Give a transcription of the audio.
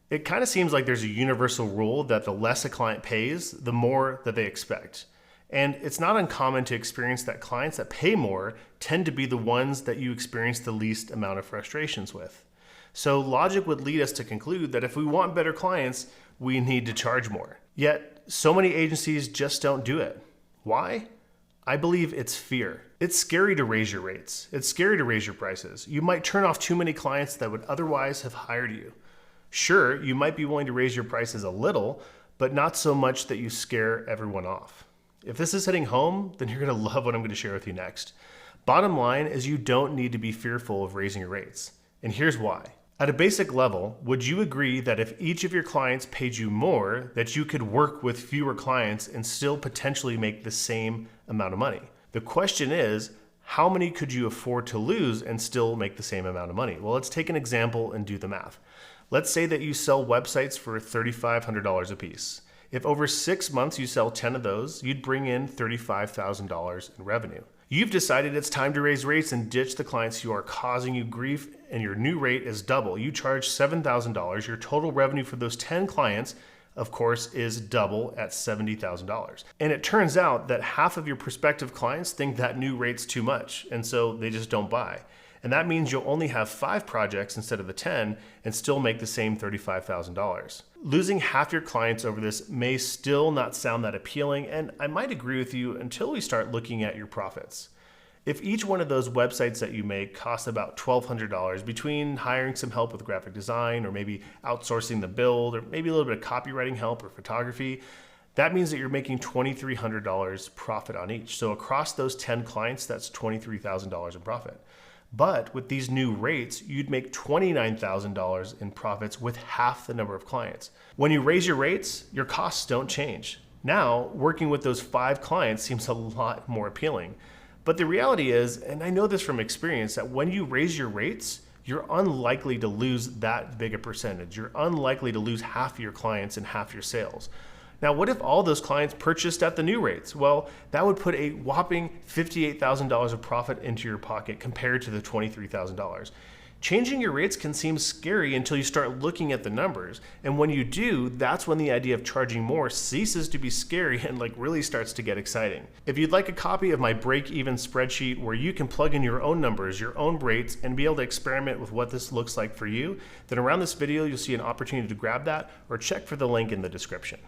It kind of seems like there's a universal rule that the less a client pays, the more that they expect. And it's not uncommon to experience that clients that pay more tend to be the ones that you experience the least amount of frustrations with. So logic would lead us to conclude that if we want better clients, we need to charge more. Yet, so many agencies just don't do it. Why? I believe it's fear. It's scary to raise your rates. It's scary to raise your prices. You might turn off too many clients that would otherwise have hired you. Sure, you might be willing to raise your prices a little, but not so much that you scare everyone off. If this is hitting home, then you're going to love what I'm going to share with you next. Bottom line is you don't need to be fearful of raising your rates. And here's why. At a basic level, would you agree that if each of your clients paid you more, that you could work with fewer clients and still potentially make the same amount of money? The question is, how many could you afford to lose and still make the same amount of money? Well, let's take an example and do the math. Let's say that you sell websites for $3,500 a piece. If over 6 months you sell 10 of those, you'd bring in $35,000 in revenue. You've decided it's time to raise rates and ditch the clients who are causing you grief, and your new rate is double. You charge $7,000. Your total revenue for those 10 clients, of course, is double at $70,000. And it turns out that half of your prospective clients think that new rate's too much, and so they just don't buy. And that means you'll only have 5 projects instead of the 10 and still make the same $35,000. Losing half your clients over this may still not sound that appealing, and I might agree with you until we start looking at your profits. If each one of those websites that you make costs about $1,200 between hiring some help with graphic design or maybe outsourcing the build or maybe a little bit of copywriting help or photography, that means that you're making $2,300 profit on each. So across those 10 clients, that's $23,000 in profit. But with these new rates, you'd make $29,000 in profits with half the number of clients. When you raise your rates, your costs don't change. Now, working with those 5 clients seems a lot more appealing. But the reality is, and I know this from experience, that when you raise your rates, you're unlikely to lose that big a percentage. You're unlikely to lose half your clients and half your sales. Now, what if all those clients purchased at the new rates? Well, that would put a whopping $58,000 of profit into your pocket compared to the $23,000. Changing your rates can seem scary until you start looking at the numbers. And when you do, that's when the idea of charging more ceases to be scary and really starts to get exciting. If you'd like a copy of my break-even spreadsheet where you can plug in your own numbers, your own rates, and be able to experiment with what this looks like for you, then around this video, you'll see an opportunity to grab that or check for the link in the description.